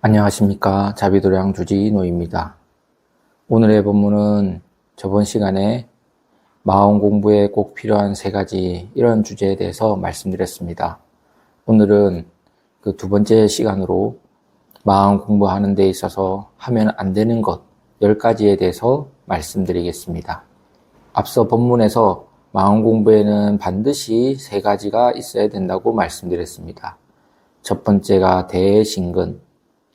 안녕하십니까. 자비도량 주지 노입니다. 오늘의 본문은 저번 시간에 마음 공부에 꼭 필요한 세 가지 이런 주제에 대해서 말씀드렸습니다. 오늘은 그 두 번째 시간으로 마음 공부하는 데 있어서 하면 안 되는 것 10가지에 대해서 말씀드리겠습니다. 앞서 본문에서 마음 공부에는 반드시 세 가지가 있어야 된다고 말씀드렸습니다. 첫 번째가 대신근,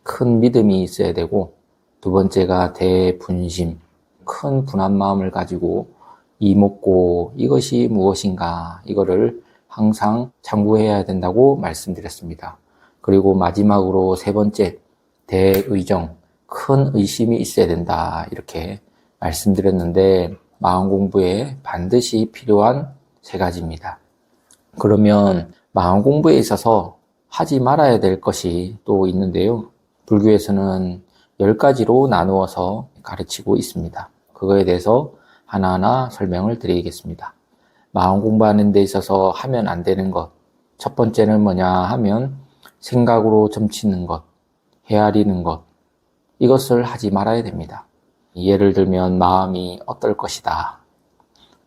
큰 믿음이 있어야 되고, 두 번째가 대분심, 큰 분한 마음을 가지고 이목고 이것이 무엇인가 이거를 항상 참고해야 된다고 말씀드렸습니다. 그리고 마지막으로 세 번째 대의정, 큰 의심이 있어야 된다 이렇게 말씀드렸는데 마음 공부에 반드시 필요한 세 가지입니다. 그러면 마음 공부에 있어서 하지 말아야 될 것이 또 있는데요. 불교에서는 10가지로 나누어서 가르치고 있습니다. 그거에 대해서 하나하나 설명을 드리겠습니다. 마음 공부하는 데 있어서 하면 안 되는 것. 첫 번째는 뭐냐 하면 생각으로 점치는 것, 헤아리는 것. 이것을 하지 말아야 됩니다. 예를 들면 마음이 어떨 것이다.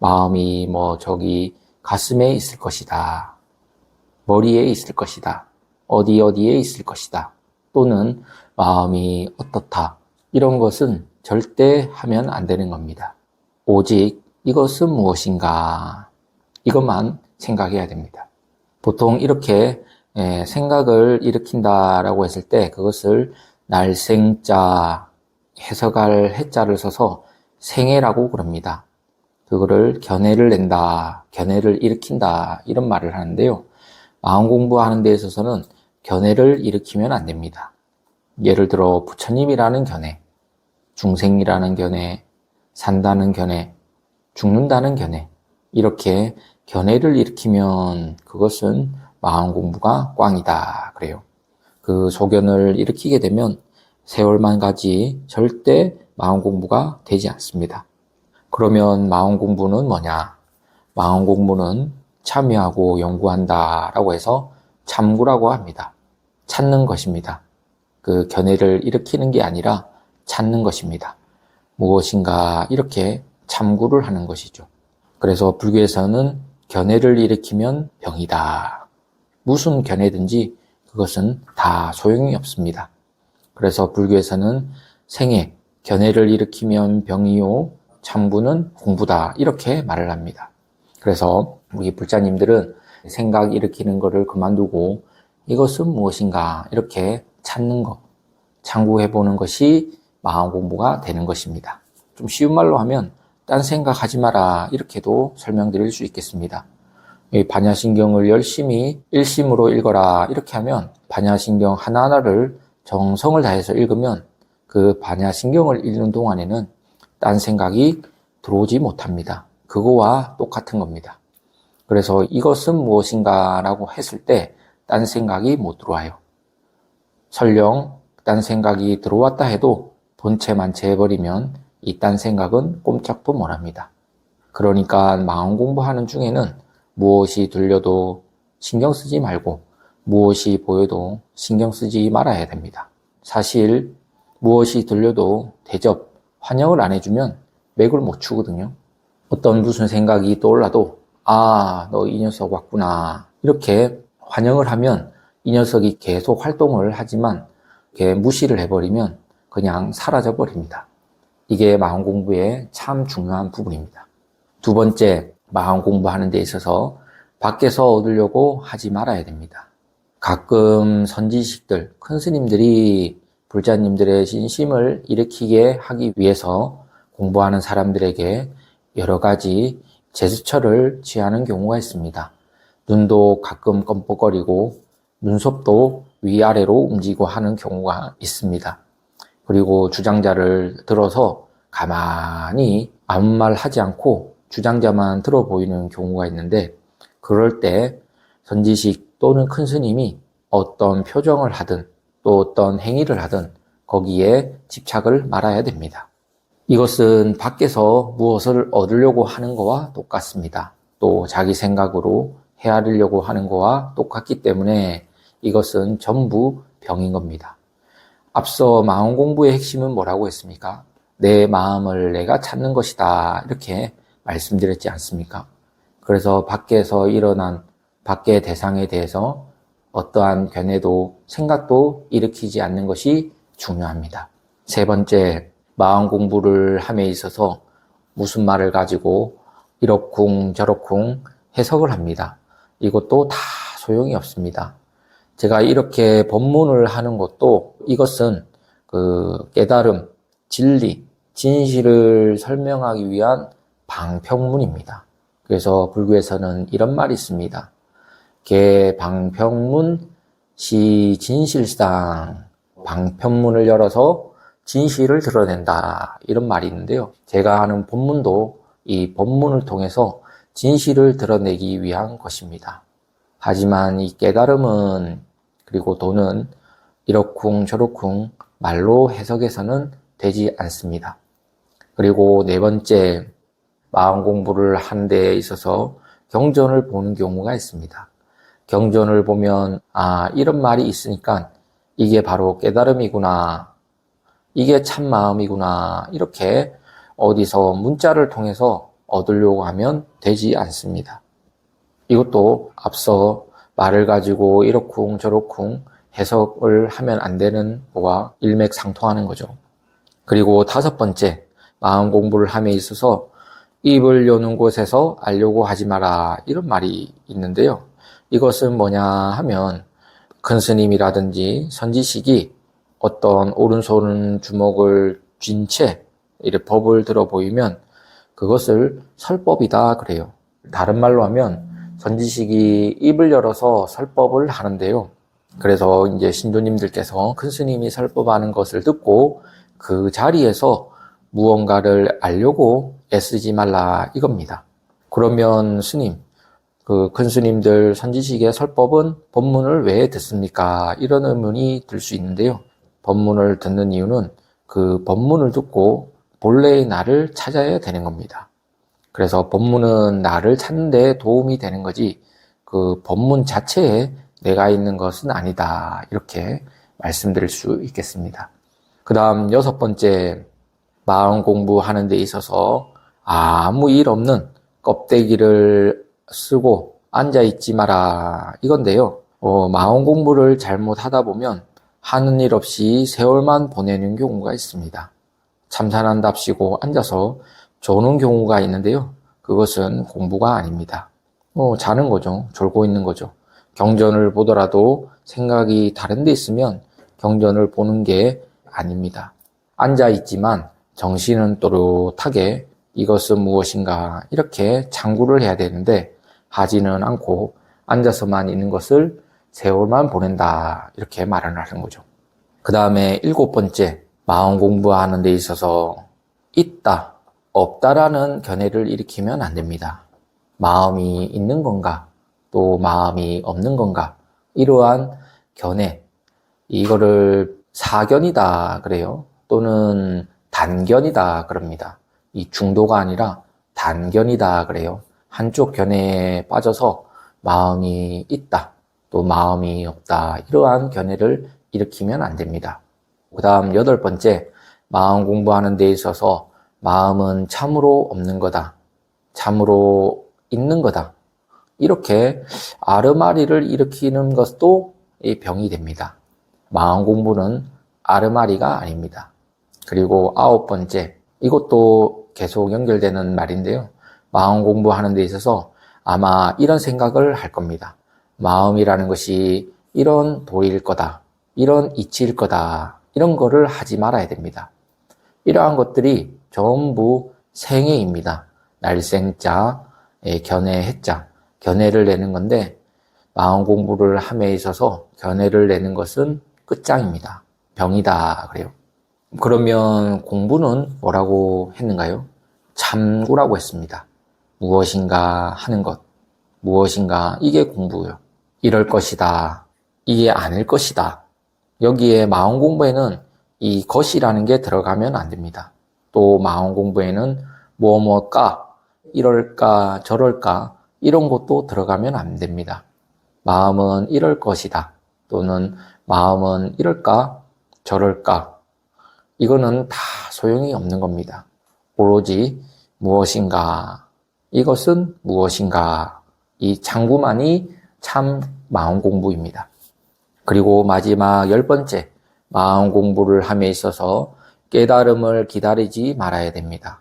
마음이 저기 가슴에 있을 것이다. 머리에 있을 것이다. 어디에 있을 것이다. 또는 마음이 어떻다. 이런 것은 절대 하면 안 되는 겁니다. 오직 이것은 무엇인가. 이것만 생각해야 됩니다. 보통 이렇게 생각을 일으킨다라고 했을 때 그것을 날생자, 해석할 해자를 써서 생애라고 그럽니다. 그거를 견해를 낸다, 견해를 일으킨다 이런 말을 하는데요. 마음 공부하는 데 있어서는 견해를 일으키면 안 됩니다. 예를 들어 부처님이라는 견해, 중생이라는 견해, 산다는 견해, 죽는다는 견해 이렇게 견해를 일으키면 그것은 마음 공부가 꽝이다 그래요. 그 소견을 일으키게 되면 세월만 가지 절대 마음 공부가 되지 않습니다. 그러면 마음 공부는 뭐냐? 마음 공부는 참여하고 연구한다라고 해서 참구라고 합니다. 찾는 것입니다. 그 견해를 일으키는 게 아니라 찾는 것입니다. 무엇인가 이렇게 참구를 하는 것이죠. 그래서 불교에서는 견해를 일으키면 병이다. 무슨 견해든지 그것은 다 소용이 없습니다. 그래서 불교에서는 생애, 견해를 일으키면 병이요, 참구는 공부다 이렇게 말을 합니다. 그래서 우리 불자님들은 생각 일으키는 것을 그만두고 이것은 무엇인가 이렇게 찾는 것, 참고해보는 것이 마음 공부가 되는 것입니다. 좀 쉬운 말로 하면 딴 생각하지 마라 이렇게도 설명드릴 수 있겠습니다. 이 반야신경을 열심히 일심으로 읽어라 이렇게 하면 반야신경 하나하나를 정성을 다해서 읽으면 그 반야신경을 읽는 동안에는 딴 생각이 들어오지 못합니다. 그거와 똑같은 겁니다. 그래서 이것은 무엇인가 라고 했을 때 딴 생각이 못 들어와요. 설령 딴 생각이 들어왔다 해도 본체만체 해버리면 이 딴 생각은 꼼짝도 못합니다. 그러니까 마음 공부하는 중에는 무엇이 들려도 신경 쓰지 말고 무엇이 보여도 신경 쓰지 말아야 됩니다. 사실 무엇이 들려도 대접, 환영을 안 해주면 맥을 못 추거든요. 어떤 무슨 생각이 떠올라도 너 이 녀석 왔구나 이렇게 환영을 하면 이 녀석이 계속 활동을 하지만 이렇게 무시를 해버리면 그냥 사라져 버립니다. 이게 마음 공부의 참 중요한 부분입니다. 두 번째, 마음 공부하는 데 있어서 밖에서 얻으려고 하지 말아야 됩니다. 가끔 선지식들, 큰 스님들이 불자님들의 진심을 일으키게 하기 위해서 공부하는 사람들에게 여러 가지 제스처를 취하는 경우가 있습니다. 눈도 가끔 껌뻑거리고 눈썹도 위아래로 움직이고 하는 경우가 있습니다. 그리고 주장자를 들어서 가만히 아무 말 하지 않고 주장자만 들어 보이는 경우가 있는데 그럴 때 선지식 또는 큰 스님이 어떤 표정을 하든 또 어떤 행위를 하든 거기에 집착을 말아야 됩니다. 이것은 밖에서 무엇을 얻으려고 하는 것과 똑같습니다. 또 자기 생각으로 헤아리려고 하는 것과 똑같기 때문에 이것은 전부 병인 겁니다. 앞서 마음 공부의 핵심은 뭐라고 했습니까? 내 마음을 내가 찾는 것이다. 이렇게 말씀드렸지 않습니까? 그래서 밖에서 일어난 밖의 대상에 대해서 어떠한 견해도 생각도 일으키지 않는 것이 중요합니다. 세 번째, 마음 공부를 함에 있어서 무슨 말을 가지고 이러쿵 저러쿵 해석을 합니다. 이것도 다 소용이 없습니다. 제가 이렇게 법문을 하는 것도 이것은 그 깨달음, 진리, 진실을 설명하기 위한 방평문입니다. 그래서 불교에서는 이런 말이 있습니다. 개 방평문 시 진실상, 방평문을 열어서 진실을 드러낸다, 이런 말이 있는데요. 제가 하는 법문도 이 법문을 통해서 진실을 드러내기 위한 것입니다. 하지만 이 깨달음은 그리고 도는 이러쿵 저러쿵 말로 해석해서는 되지 않습니다. 그리고 네 번째, 마음 공부를 하는 데에 있어서 경전을 보는 경우가 있습니다. 경전을 보면 이런 말이 있으니까 이게 바로 깨달음이구나, 이게 참 마음이구나, 이렇게 어디서 문자를 통해서 얻으려고 하면 되지 않습니다. 이것도 앞서 말을 가지고 이러쿵 저러쿵 해석을 하면 안 되는 거와 일맥상통하는 거죠. 그리고 다섯 번째, 마음 공부를 함에 있어서 입을 여는 곳에서 알려고 하지 마라, 이런 말이 있는데요. 이것은 뭐냐 하면 큰 스님이라든지 선지식이 어떤 오른손 주먹을 쥔 채 이렇게 법을 들어 보이면 그것을 설법이다 그래요. 다른 말로 하면 선지식이 입을 열어서 설법을 하는데요. 그래서 이제 신도님들께서 큰 스님이 설법하는 것을 듣고 그 자리에서 무언가를 알려고 애쓰지 말라, 이겁니다. 그러면 스님, 그 큰 스님들 선지식의 설법은 법문을 왜 듣습니까? 이런 의문이 들 수 있는데요. 법문을 듣는 이유는 그 법문을 듣고 본래의 나를 찾아야 되는 겁니다. 그래서 법문은 나를 찾는 데 도움이 되는 거지 그 법문 자체에 내가 있는 것은 아니다, 이렇게 말씀드릴 수 있겠습니다. 그 다음 여섯 번째, 마음 공부하는 데 있어서 아무 일 없는 껍데기를 쓰고 앉아있지 마라, 이건데요. 마음 공부를 잘못하다 보면 하는 일 없이 세월만 보내는 경우가 있습니다. 참선한답시고 앉아서 조는 경우가 있는데요. 그것은 공부가 아닙니다. 자는 거죠. 졸고 있는 거죠. 경전을 보더라도 생각이 다른 데 있으면 경전을 보는 게 아닙니다. 앉아있지만 정신은 또렷하게 이것은 무엇인가 이렇게 참구를 해야 되는데 하지는 않고 앉아서만 있는 것을 세월만 보낸다, 이렇게 말을 하는 거죠. 그 다음에 일곱 번째, 마음 공부하는 데 있어서 있다, 없다라는 견해를 일으키면 안 됩니다. 마음이 있는 건가, 또 마음이 없는 건가, 이러한 견해, 이거를 사견이다 그래요. 또는 단견이다 그럽니다. 이 중도가 아니라 단견이다 그래요. 한쪽 견해에 빠져서 마음이 있다, 또 마음이 없다, 이러한 견해를 일으키면 안 됩니다. 그 다음 여덟 번째, 마음 공부하는 데 있어서 마음은 참으로 없는 거다, 참으로 있는 거다, 이렇게 아르마리를 일으키는 것도 이 병이 됩니다. 마음 공부는 아르마리가 아닙니다. 그리고 아홉 번째, 이것도 계속 연결되는 말인데요. 마음 공부하는 데 있어서 아마 이런 생각을 할 겁니다. 마음이라는 것이 이런 도리일 거다, 이런 이치일 거다, 이런 거를 하지 말아야 됩니다. 이러한 것들이 전부 생애입니다. 날생자, 견해, 해자, 견해를 내는 건데 마음 공부를 함에 있어서 견해를 내는 것은 끝장입니다. 병이다 그래요. 그러면 공부는 뭐라고 했는가요? 참구라고 했습니다. 무엇인가 하는 것, 무엇인가, 이게 공부예요. 이럴 것이다, 이게 아닐 것이다. 여기에 마음 공부에는 이 것이라는 게 들어가면 안 됩니다. 또 마음 공부에는 뭐뭐까, 이럴까 저럴까, 이런 것도 들어가면 안 됩니다. 마음은 이럴 것이다, 또는 마음은 이럴까 저럴까? 이거는 다 소용이 없는 겁니다. 오로지 무엇인가? 이것은 무엇인가? 이 장구만이 참 마음 공부입니다. 그리고 마지막 10번째, 마음 공부를 함에 있어서 깨달음을 기다리지 말아야 됩니다.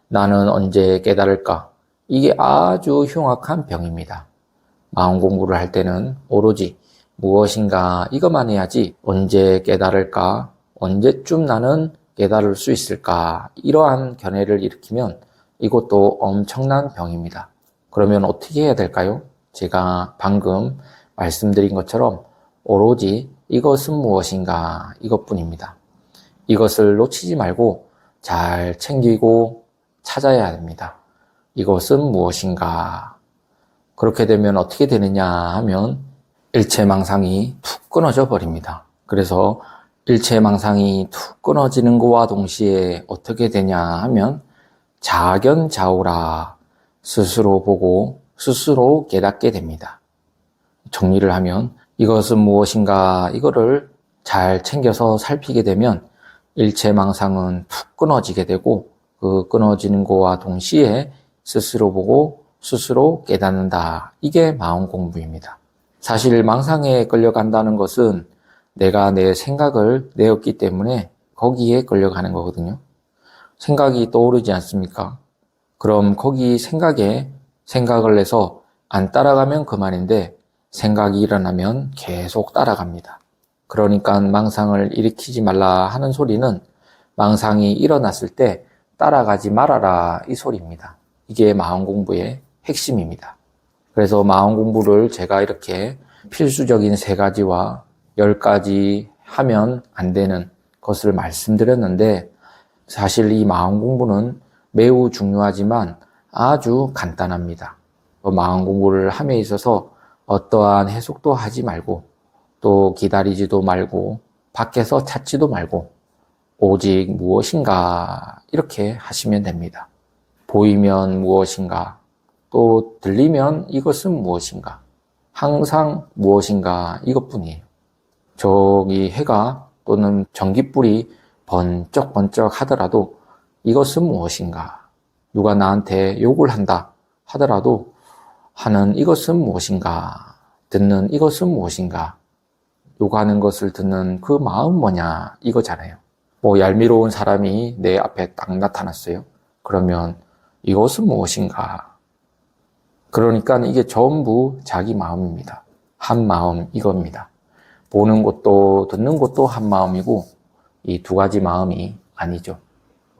나는 언제 깨달을까? 이게 아주 흉악한 병입니다. 마음 공부를 할 때는 오로지 무엇인가 이것만 해야지 언제 깨달을까? 언제쯤 나는 깨달을 수 있을까? 이러한 견해를 일으키면 이것도 엄청난 병입니다. 그러면 어떻게 해야 될까요? 제가 방금 말씀드린 것처럼 오로지 이것은 무엇인가 이것뿐입니다. 이것을 놓치지 말고 잘 챙기고 찾아야 됩니다. 이것은 무엇인가? 그렇게 되면 어떻게 되느냐 하면 일체망상이 툭 끊어져 버립니다. 그래서 일체망상이 툭 끊어지는 것과 동시에 어떻게 되냐 하면 자견자오라 스스로 보고 스스로 깨닫게 됩니다. 정리를 하면 이것은 무엇인가 이거를 잘 챙겨서 살피게 되면 일체망상은 툭 끊어지게 되고 그 끊어지는 것과 동시에 스스로 보고 스스로 깨닫는다. 이게 마음 공부입니다. 사실 망상에 끌려간다는 것은 내가 내 생각을 내었기 때문에 거기에 끌려가는 거거든요. 생각이 떠오르지 않습니까? 그럼 거기 생각에 생각을 내서 안 따라가면 그만인데 생각이 일어나면 계속 따라갑니다. 그러니까 망상을 일으키지 말라 하는 소리는 망상이 일어났을 때 따라가지 말아라 이 소리입니다. 이게 마음 공부의 핵심입니다. 그래서 마음 공부를 제가 이렇게 필수적인 3가지와 10가지 하면 안 되는 것을 말씀드렸는데 사실 이 마음 공부는 매우 중요하지만 아주 간단합니다. 마음 공부를 함에 있어서 어떠한 해석도 하지 말고 또 기다리지도 말고 밖에서 찾지도 말고 오직 무엇인가 이렇게 하시면 됩니다. 보이면 무엇인가 또 들리면 이것은 무엇인가 항상 무엇인가 이것뿐이에요. 저기 해가 또는 전깃불이 번쩍번쩍 하더라도 이것은 무엇인가 누가 나한테 욕을 한다 하더라도 하는 이것은 무엇인가 듣는 이것은 무엇인가 욕하는 것을 듣는 그 마음 뭐냐 이거잖아요. 뭐 얄미로운 사람이 내 앞에 딱 나타났어요. 그러면 이것은 무엇인가? 그러니까 이게 전부 자기 마음입니다. 한 마음 이겁니다. 보는 것도 듣는 것도 한 마음이고 이 2가지 마음이 아니죠.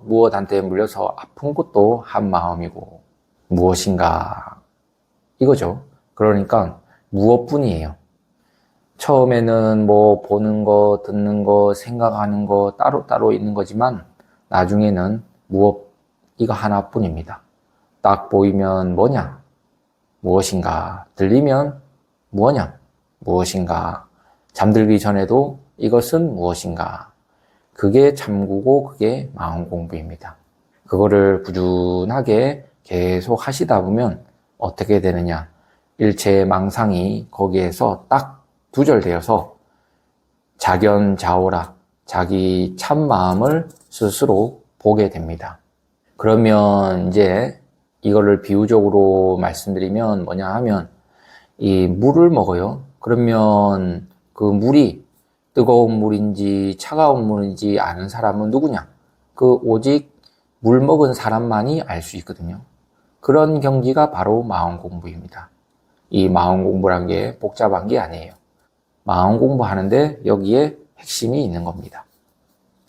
무엇한테 물려서 아픈 것도 한 마음이고 무엇인가 이거죠. 그러니까 무엇뿐이에요. 처음에는 뭐 보는 거, 듣는 거, 생각하는 거 따로따로 있는 거지만 나중에는 무엇 이거 하나뿐입니다. 딱 보이면 뭐냐? 무엇인가? 들리면 뭐냐? 무엇인가? 잠들기 전에도 이것은 무엇인가? 그게 참고고 그게 마음 공부입니다. 그거를 꾸준하게 계속 하시다 보면 어떻게 되느냐? 일체의 망상이 거기에서 딱 두절되어서 자견자오라 자기 참마음을 스스로 보게 됩니다. 그러면 이제 이거를 비유적으로 말씀드리면 뭐냐 하면 이 물을 먹어요. 그러면 그 물이 뜨거운 물인지 차가운 물인지 아는 사람은 누구냐? 그 오직 물 먹은 사람만이 알 수 있거든요. 그런 경지가 바로 마음 공부입니다. 이 마음 공부란 게 복잡한 게 아니에요. 마음 공부하는데 여기에 핵심이 있는 겁니다.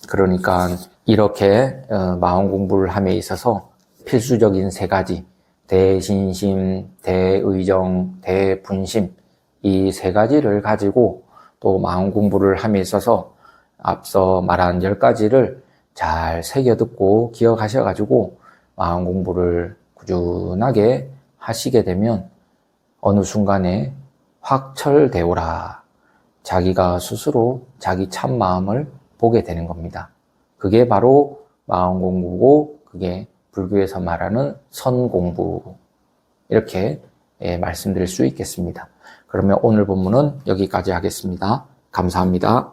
그러니까 이렇게 마음 공부를 함에 있어서 필수적인 3가지 대신심, 대의정, 대분심 이 3가지를 가지고 또 마음 공부를 함에 있어서 앞서 말한 10가지를 잘 새겨듣고 기억하셔가지고 마음 공부를 꾸준하게 하시게 되면 어느 순간에 확철되오라 자기가 스스로 자기 참마음을 보게 되는 겁니다. 그게 바로 마음 공부고 그게 불교에서 말하는 선공부 이렇게 말씀드릴 수 있겠습니다. 그러면 오늘 본문은 여기까지 하겠습니다. 감사합니다.